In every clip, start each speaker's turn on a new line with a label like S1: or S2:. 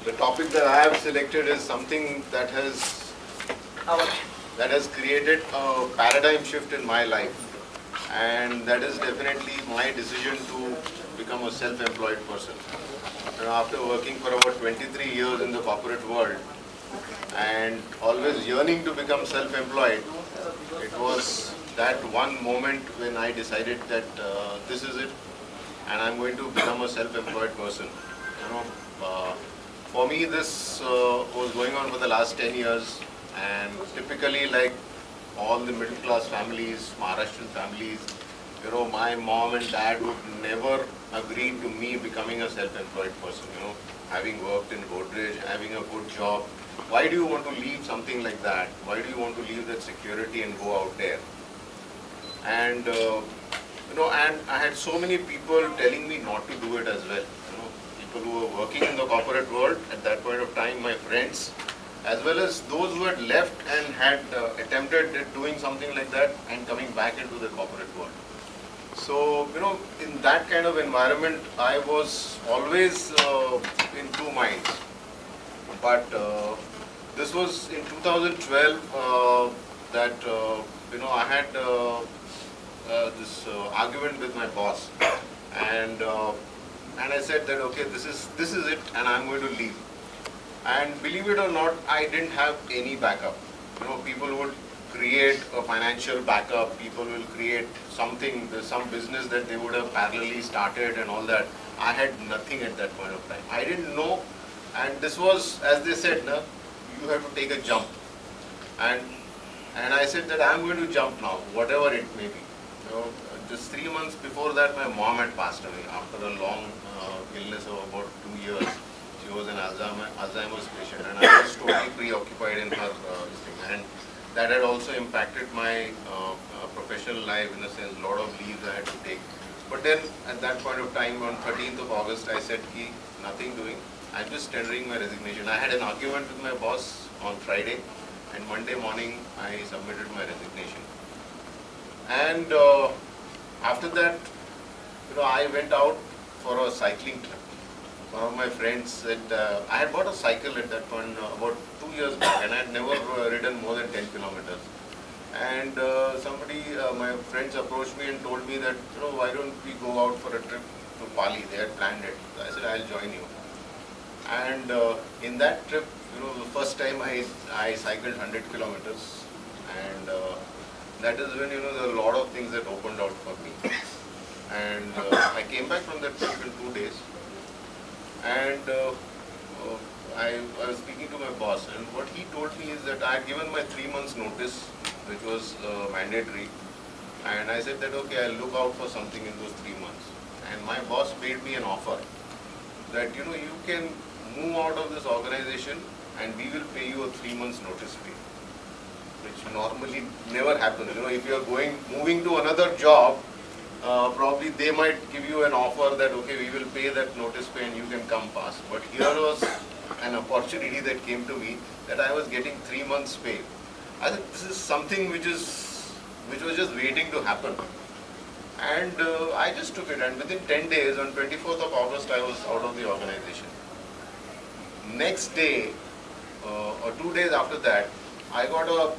S1: The topic that I have selected is something that has created a paradigm shift in my life, and that is definitely my decision to become a self-employed person. After working for about 23 years in the corporate world and always yearning to become self-employed, it was that one moment when I decided that this is it, and I'm going to become a self-employed person. You know, uh, for me, this was going on for the last 10 years, and typically, like all the middle-class families, Maharashtrian families, my mom and dad would never agree to me becoming a self-employed person. Having worked in Godrej, having a good job, why do you want to leave something like that? Why do you want to leave that security and go out there? And and I had so many people telling me not to do it as well. People who were working in the corporate world at that point of time, my friends, as well as those who had left and had attempted at doing something like that and coming back into the corporate world. So, in that kind of environment, I was always in two minds. But this was in 2012 that, I had this argument with my boss, and I said that, okay, this is it, and I'm going to leave. And believe it or not, I didn't have any backup. People would create a financial backup, people will create something, there's some business that they would have parallelly started and all that. I had nothing at that point of time. I didn't know, and this was, as they said, no, you have to take a jump. And I said that I'm going to jump now, whatever it may be. Just 3 months before that, my mom had passed away after a long illness of about 2 years. She was an Alzheimer's patient, and I was totally preoccupied in her thing. And that had also impacted my professional life in a sense. A lot of leaves I had to take. But then at that point of time, on 13th of August, I said, nothing doing. I'm just tendering my resignation. I had an argument with my boss on Friday, and Monday morning I submitted my resignation. And after that, I went out for a cycling trip. One of my friends said, I had bought a cycle at that point about 2 years back, and I had never ridden more than 10 kilometers. And my friends approached me and told me that, why don't we go out for a trip to Pali? They had planned it. So I said, I'll join you. And in that trip, the first time I cycled 100 kilometers, and that is when, there are a lot of things that opened out for me. And I came back from that trip in 2 days. And I was speaking to my boss, and what he told me is that I had given my 3 months notice, which was mandatory. And I said that, okay, I'll look out for something in those 3 months. And my boss made me an offer that, you can move out of this organization and we will pay you a 3 months notice fee, which normally never happens. If you are moving to another job, probably they might give you an offer that, okay, we will pay that notice pay and you can come past. But here was an opportunity that came to me that I was getting 3 months pay. I said, this is something which was just waiting to happen. And I just took it, and within 10 days, on 24th of August, I was out of the organization. Next day, or 2 days after that, I got a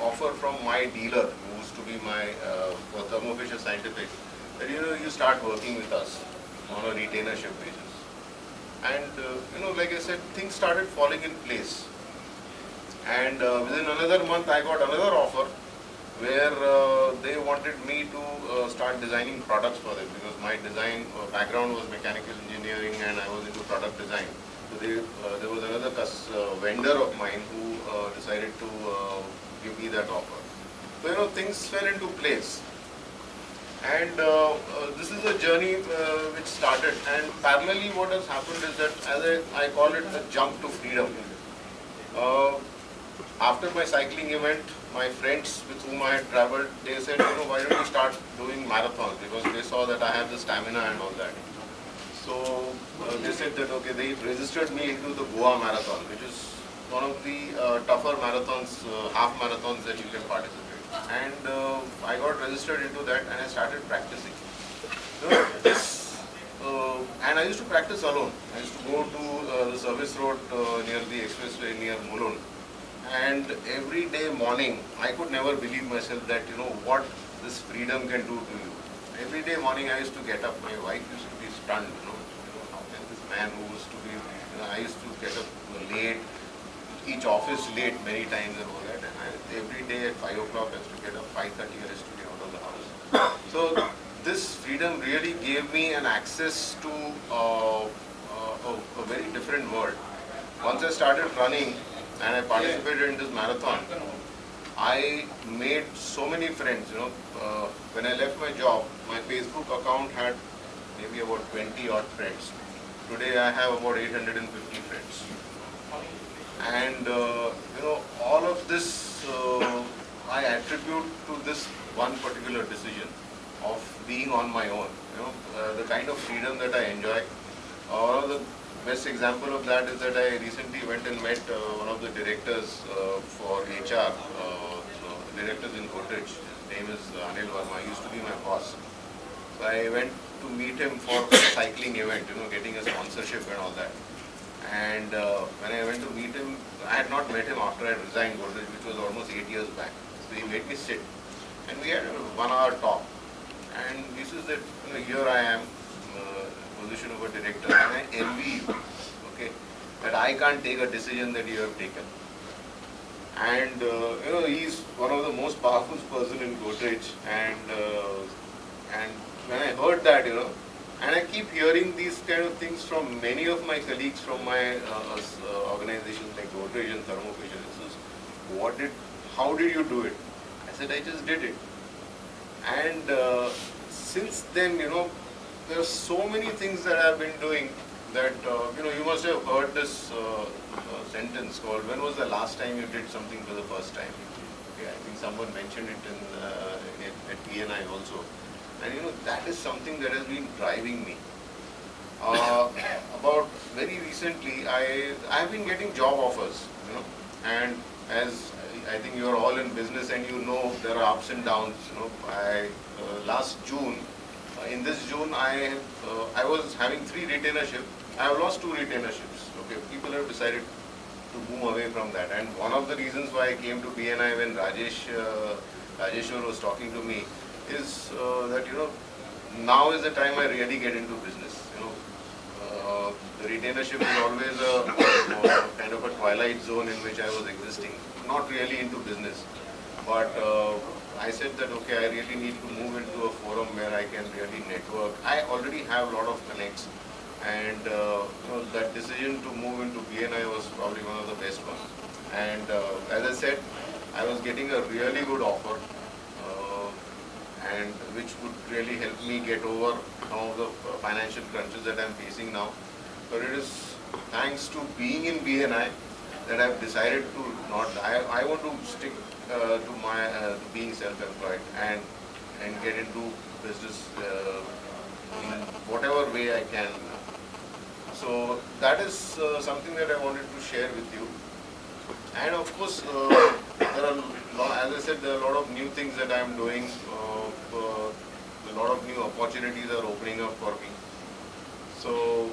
S1: offer from my dealer, who used to be my for Thermo Fisher Scientific, that you start working with us on a retainership basis. And like I said, things started falling in place. And within another month, I got another offer where they wanted me to start designing products for them, because my design background was mechanical engineering and I was into product design. So there was another vendor of mine who decided to give me that offer. So things fell into place. And this is a journey which started, and parallelly what has happened is that, as I call it, a jump to freedom. After my cycling event, my friends with whom I had traveled, they said, why don't you start doing marathons, because they saw that I have the stamina and all that. So they said that, okay, they registered me into the Goa Marathon, which is one of the tougher marathons, half marathons that you can participate. And I got registered into that, and I started practicing. This And I used to practice alone. I used to go to the service road near the expressway near Mulund. And every day morning, I could never believe myself that, what this freedom can do to you. Every day morning, I used to get up. My wife used to be stunned, how can this man who used to be, I used to get up late, each office late many times and all that. And every day at 5 o'clock, I used to get up, 5:30, I used to be out of the house. So this freedom really gave me an access to a very different world. Once I started running and I participated in this marathon, I made so many friends. When I left my job, my Facebook account had maybe about 20 odd friends. Today I have about 850 friends. And all of this I attribute to this one particular decision of being on my own. The kind of freedom that I enjoy. One of the best example of that is that I recently went and met one of the directors for HR, directors in Godrej. His name is Anil Verma. He used to be my boss. So I went to meet him for a cycling event, getting a sponsorship and all that. And when I went to meet him, I had not met him after I resigned Godrej, which was almost 8 years back. So he made me sit, and we had a 1 hour talk. And he says that, here I am, position of a director, and I envy you, okay, that I can't take a decision that you have taken. And he's one of the most powerful person in Godrej, and when I heard that, and I keep hearing these kind of things from many of my colleagues from my organizations like Godrej and Thermo Fisher. How did you do it? I said, I just did it. And since then, there are so many things that I've been doing that, you must have heard this sentence called, when was the last time you did something for the first time? Okay, I think someone mentioned it at PNI also. And that is something that has been driving me. About very recently, I have been getting job offers, and as I think you are all in business and there are ups and downs. Last June, in this June, I was having 3 retainerships. I have lost 2 retainerships. Okay, people have decided to move away from that, and one of the reasons why I came to BNI when Rajeshwar was talking to me is that now is the time I really get into business. The retainership is always a kind of a twilight zone in which I was existing, not really into business. But I said that, okay, I really need to move into a forum where I can really network. I already have a lot of connects, and that decision to move into BNI was probably one of the best ones. And as I said, I was getting a really good offer, and which would really help me get over some of the financial crunches that I'm facing now. But it is thanks to being in BNI that I've decided to not. I want to stick to my being self-employed and get into business in whatever way I can. So that is something that I wanted to share with you. And of course, there are, as I said, there are a lot of new things that I am doing. A lot of new opportunities are opening up for me. So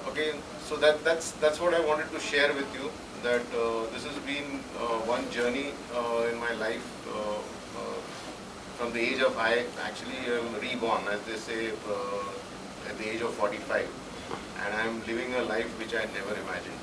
S1: again, so that's what I wanted to share with you. That this has been one journey in my life. From the age of, I actually am reborn, as they say, at the age of 45, and I am living a life which I had never imagined.